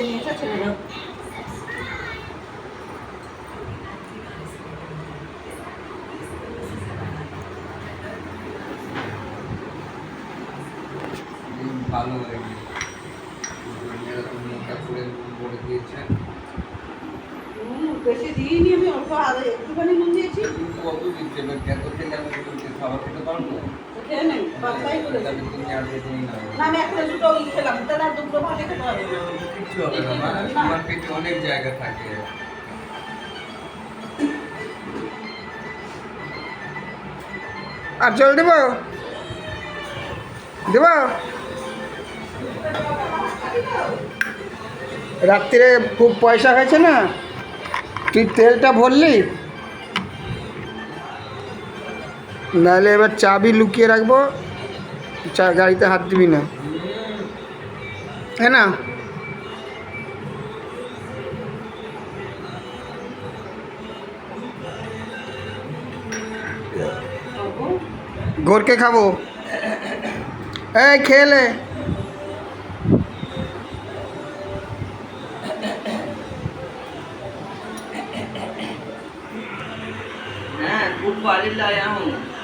নিয়েছে ছেলেরা। ভালো হয়ে গেছে, করে দিয়েছে। বেশি দিইনি আমি, অল্প আদা একটুখানি নুন দিয়েছি। কত দিচ্ছে এবার? এত খেলে আমি খাবার খেতে পারবো? খেয়ে নেই, বাচ্চাই করেছে। তাহলে তুমি আর বেশি না। না আমি একটা দুটো খেলাম, তাহলে আর দুটো ভাগে খেতে পারবে না। কিচ্ছু হবে না মা, তোমার পেটে অনেক জায়গা থাকে। আর জল দেব দেব? রাত্রিরে খুব পয়সা হয়েছে না, তুই তেলটা ভরলি, নাহলে এবার চাবি লুকিয়ে রাখবো, গাড়িতে হাত দিবি না, হ্যাঁ না? ঘরকে খাবো, এই খেলে हाँ, गुड वाली लाया हूँ।